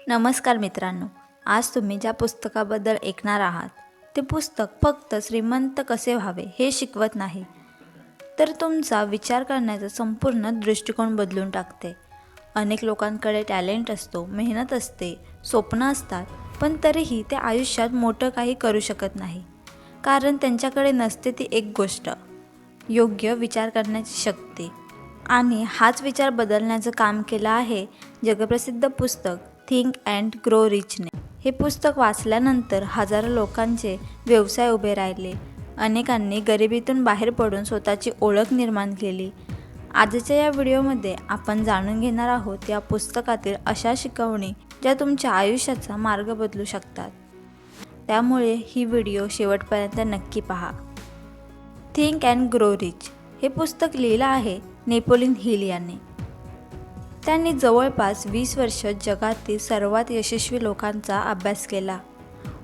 नमस्कार मित्रांनो, आज तुम्ही ज्या पुस्तकाबद्दल ऐकणार आहात ते पुस्तक फक्त श्रीमंत कसे व्हावे हे शिकवत नाही, तर तुमचा विचार करण्याचा संपूर्ण दृष्टिकोन बदलून टाकते. अनेक लोकांकडे टॅलेंट असतो, मेहनत असते, स्वप्न असतात, पण तरीही ते आयुष्यात मोठं काही करू शकत नाही. कारण त्यांच्याकडे नसते ती एक गोष्ट, योग्य विचार करण्याची शक्ती. आणि हाच विचार बदलण्याचं काम केलं आहे जगप्रसिद्ध पुस्तक थिंक अँड ग्रो रिचने. हे पुस्तक वाचल्यानंतर हजारो लोकांचे व्यवसाय उभे राहिले, अनेकांनी गरिबीतून बाहेर पडून स्वतःची ओळख निर्माण केली. आजच्या या व्हिडिओमध्ये आपण जाणून घेणार आहोत या पुस्तकातील अशा शिकवणी ज्या तुमच्या आयुष्याचा मार्ग बदलू शकतात. त्यामुळे ही व्हिडिओ शेवटपर्यंत नक्की पहा. थिंक अँड ग्रो रिच हे पुस्तक लिहिलं आहे नेपोलियन हिल यांनी. त्यांनी जवळपास 20 वर्ष जगातील सर्वात यशस्वी लोकांचा अभ्यास केला.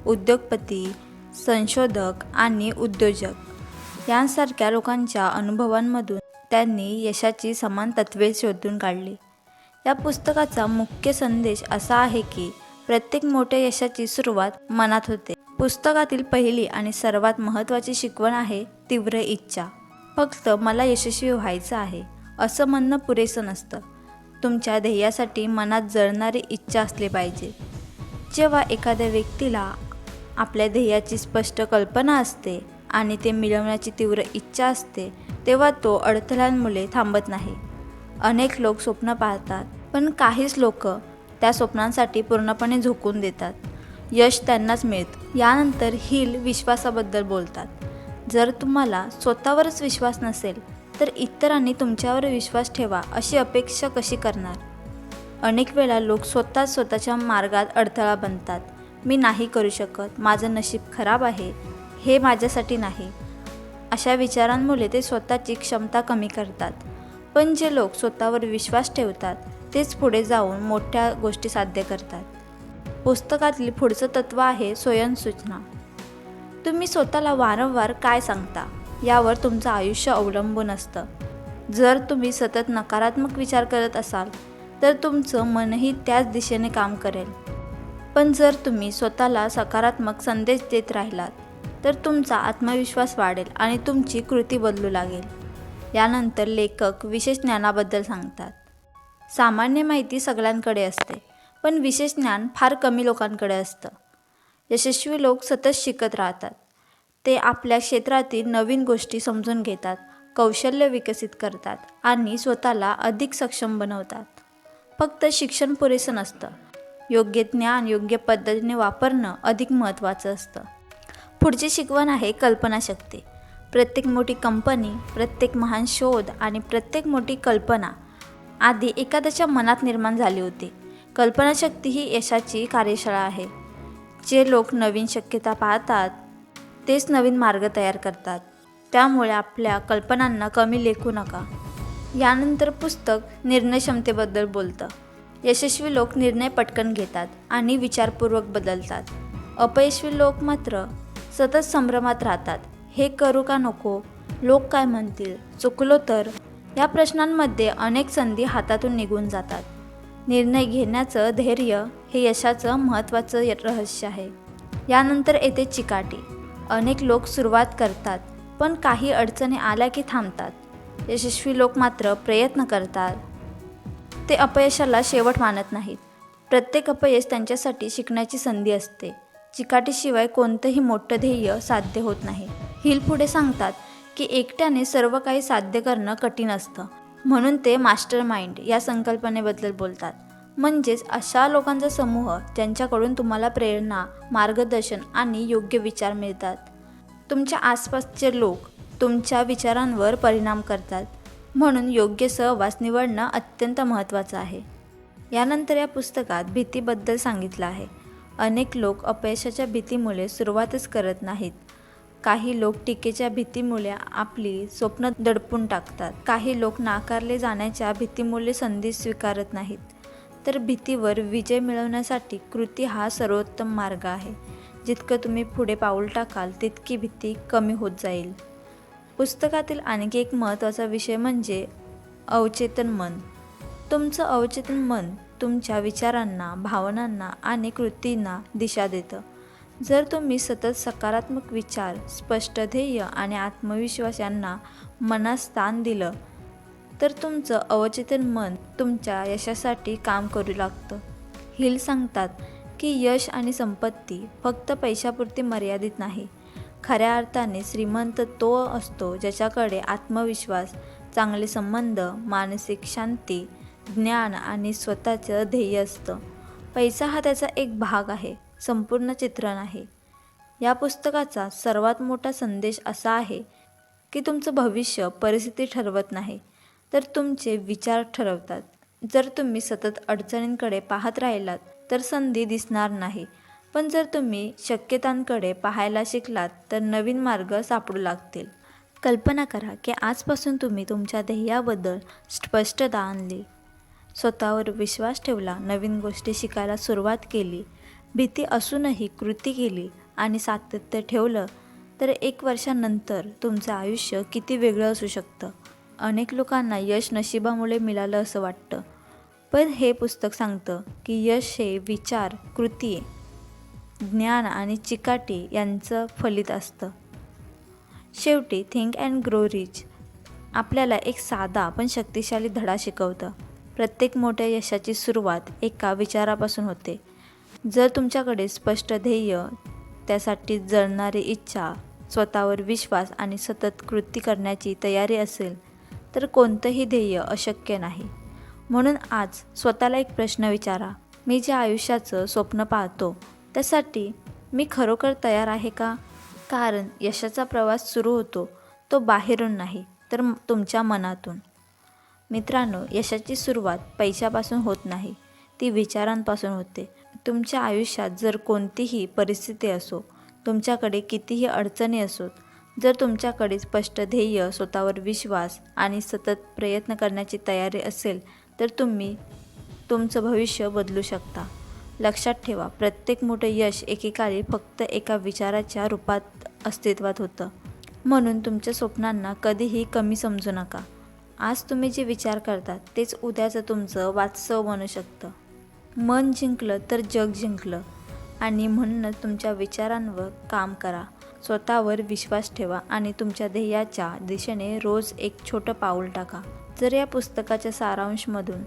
उद्योगपती, संशोधक आणि उद्योजक यांसारख्या लोकांच्या अनुभवांमधून त्यांनी यशाची समान तत्त्वे शोधून काढली. या पुस्तकाचा मुख्य संदेश असा आहे की प्रत्येक मोठ्या यशाची सुरुवात मनात होते. पुस्तकातील पहिली आणि सर्वात महत्त्वाची शिकवण आहे तीव्र इच्छा. फक्त मला यशस्वी व्हायचं आहे असं म्हणणं पुरेसं नसतं. तुमच्या ध्येयासाठी मनात जळणारी इच्छा असली पाहिजे. जेव्हा एखाद्या व्यक्तीला आपल्या ध्येयाची स्पष्ट कल्पना असते आणि ते मिळवण्याची तीव्र इच्छा असते, तेव्हा तो अडथळ्यांमुळे थांबत नाही. अनेक लोक स्वप्न पाहतात, पण काहीच लोक त्या स्वप्नांसाठी पूर्णपणे झोकून देतात. यश त्यांनाच मिळतं. यानंतर हिल विश्वासाबद्दल बोलतात. जर तुम्हाला स्वतःवरच विश्वास नसेल तर इतरांनी तुमच्यावर विश्वास ठेवा अशी अपेक्षा कशी करणार? अनेक वेळा लोक स्वतःच्या मार्गात अडथळा बनतात. मी नाही करू शकत, माझं नशीब खराब आहे, हे माझ्यासाठी नाही, अशा विचारांमुळे ते स्वतःची क्षमता कमी करतात. पण जे लोक स्वतःवर विश्वास ठेवतात तेच पुढे जाऊन मोठ्या गोष्टी साध्य करतात. पुस्तकातील पुढचं तत्त्व आहे स्वयंसूचना. तुम्ही स्वतःला वारंवार काय सांगता यावर तुमचं आयुष्य अवलंबून असतं. जर तुम्ही सतत नकारात्मक विचार करत असाल तर तुमचं मनही त्याच दिशेने काम करेल. पण जर तुम्ही स्वतःला सकारात्मक संदेश देत राहिलात तर तुमचा आत्मविश्वास वाढेल आणि तुमची कृती बदलू लागेल. यानंतर लेखक विशेष ज्ञानाबद्दल सांगतात. सामान्य माहिती सगळ्यांकडे असते, पण विशेष ज्ञान फार कमी लोकांकडे असतं. यशस्वी लोक सतत शिकत राहतात. ते आपल्या क्षेत्रातील नवीन गोष्टी समजून घेतात, कौशल्य विकसित करतात आणि स्वतःला अधिक सक्षम बनवतात. फक्त शिक्षण पुरेसं नसतं, योग्य ज्ञान योग्य पद्धतीने वापरणं अधिक महत्त्वाचं असतं. पुढची शिकवण आहे कल्पनाशक्ती. प्रत्येक मोठी कंपनी, प्रत्येक महान शोध आणि प्रत्येक मोठी कल्पना आधी एखाद्याच्या मनात निर्माण झाली होती. कल्पनाशक्ती ही यशाची कार्यशाळा आहे. जे लोक नवीन शक्यता पाहतात तेच नवीन मार्ग तयार करतात. त्यामुळे आपल्या कल्पनांना कमी लेखू नका. यानंतर पुस्तक निर्णयक्षमतेबद्दल बोलतं. यशस्वी लोक निर्णय पटकन घेतात आणि विचारपूर्वक बदलतात. अपयशवी लोक मात्र सतत संभ्रमात राहतात. हे करू का नको, लोक काय म्हणतील, चुकलो तर, या प्रश्नांमध्ये अनेक संधी हातातून निघून जातात. निर्णय घेण्याचं धैर्य हे यशाचं महत्त्वाचं रहस्य आहे. यानंतर येते चिकाटी. अनेक लोक सुरुवात करतात, पण काही अडचणी आल्या की थांबतात. यशस्वी लोक मात्र प्रयत्न करतात. ते अपयशाला शेवट मानत नाहीत. प्रत्येक अपयश त्यांच्यासाठी शिकण्याची संधी असते. चिकाटीशिवाय कोणतंही मोठं ध्येय साध्य होत नाही. हिल पुढे सांगतात की एकट्याने सर्व काही साध्य करणं कठीण असतं. म्हणून ते मास्टर माइंड या संकल्पनेबद्दल बोलतात. म्हणजेच अशा लोकांचा समूह ज्यांच्याकडून तुम्हाला प्रेरणा, मार्गदर्शन आणि योग्य विचार मिळतात. तुमच्या आसपासचे लोक तुमच्या विचारांवर परिणाम करतात, म्हणून योग्य सहवास निवडणं अत्यंत महत्त्वाचं आहे. यानंतर या पुस्तकात भीतीबद्दल सांगितलं आहे. अनेक लोक अपयशाच्या भीतीमुळे सुरुवातच करत नाहीत. काही लोक टीकेच्या भीतीमुळे आपली स्वप्न दडपून टाकतात. काही लोक नाकारले जाण्याच्या भीतीमुळे संधी स्वीकारत नाहीत. तर भीतीवर विजय मिळवण्यासाठी कृती हा सर्वोत्तम मार्ग आहे. जितकं तुम्ही पुढे पाऊल टाकाल तितकी भीती कमी होत जाईल. पुस्तकातील आणखी एक महत्त्वाचा विषय म्हणजे अवचेतन मन. तुमचं अवचेतन मन तुमच्या विचारांना, भावनांना आणि कृतींना दिशा देतं. जर तुम्ही सतत सकारात्मक विचार, स्पष्ट ध्येय आणि आत्मविश्वास यांना मनात स्थान दिलं, तर तुमचं अवचेतन मन तुमच्या यशासाठी काम करू लागतं. हिल सांगतात की यश आणि संपत्ती फक्त पैशापुरती मर्यादित नाही. खऱ्या अर्थाने श्रीमंत तो असतो ज्याच्याकडे आत्मविश्वास, चांगले संबंध, मानसिक शांती, ज्ञान आणि स्वतःचं ध्येय असतं. पैसा हा त्याचा एक भाग आहे, संपूर्ण चित्र नाही. या पुस्तकाचा सर्वात मोठा संदेश असा आहे की तुमचं भविष्य परिस्थिती ठरवत नाही, तर तुमचे विचार ठरवतात. जर तुम्ही सतत अडचणींकडे पाहत राहिलात तर संधी दिसणार नाही, पण जर तुम्ही शक्यतांकडे पाहायला शिकलात तर नवीन मार्ग सापडू लागतील. कल्पना करा की आजपासून तुम्ही तुमच्या ध्येयाबद्दल स्पष्टता आणली, स्वतःवर विश्वास ठेवला, नवीन गोष्टी शिकायला सुरुवात केली, भीती असूनही कृती केली आणि सातत्य ठेवलं, तर 1 वर्षानंतर तुमचं आयुष्य किती वेगळं असू शकतं. अनेक लोकांना यश नशिबामुळे मिळालं असं वाटतं, पण हे पुस्तक सांगतं की यश हे विचार, कृती, ज्ञान आणि चिकाटी यांचं फलित असतं. शेवटी थिंक अँड ग्रो रिच आपल्याला एक साधा पण शक्तिशाली धडा शिकवतं. प्रत्येक मोठ्या यशाची सुरुवात एका विचारापासून होते. जर तुमच्याकडे स्पष्ट ध्येय, त्यासाठी जळणारी इच्छा, स्वतःवर विश्वास आणि सतत कृती करण्याची तयारी असेल, तर कोणतंही ध्येय अशक्य नाही. म्हणून आज स्वतःला एक प्रश्न विचारा, मी जे आयुष्याचं स्वप्न पाहतो त्यासाठी मी खरोखर तयार आहे का? कारण यशाचा प्रवास सुरू होतो तो बाहेरून नाही, तर तुमच्या मनातून. मित्रांनो, यशाची सुरुवात पैशापासून होत नाही, ती विचारांपासून होते. तुमच्या आयुष्यात जर कोणतीही परिस्थिती असो, तुमच्याकडे कितीही अडचणी असोत, जर तुमच्याकडे स्पष्ट ध्येय, स्वतःवर विश्वास आणि सतत प्रयत्न करण्याची तयारी असेल, तर तुम्ही तुमचं भविष्य बदलू शकता. लक्षात ठेवा, प्रत्येक मोठं यश एकेकाळी फक्त एका विचाराच्या रूपात अस्तित्वात होतं. म्हणून तुमच्या स्वप्नांना कधीही कमी समजू नका. आज तुम्ही जे विचार करतात तेच उद्याचं तुमचं वास्तव बनू शकतं. मन जिंकलं तर जग जिंकलं, आणि म्हणूनच तुमच्या विचारांवर काम करा, स्वतःवर विश्वास ठेवा आणि तुमच्या ध्येयाच्या दिशेने रोज एक छोटं पाऊल टाका. जर या पुस्तकाच्या सारांशमधून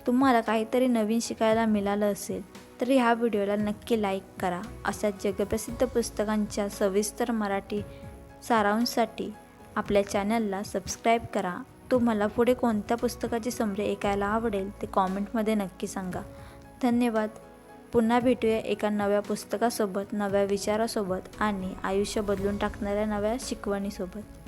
तुम्हाला काहीतरी नवीन शिकायला मिळालं असेल, तर ह्या व्हिडिओला नक्की लाईक करा. अशाच जगप्रसिद्ध पुस्तकांच्या सविस्तर मराठी सारांशसाठी आपल्या चॅनलला सबस्क्राईब करा. तुम्हाला पुढे कोणत्या पुस्तकाची समरी ऐकायला आवडेल ते कॉमेंटमध्ये नक्की सांगा. धन्यवाद. पुन्हा भेटूया एका नव्या पुस्तकासोबत, नव्या विचारासोबत आणि आयुष्य बदलून टाकणाऱ्या नव्या शिकवणीसोबत.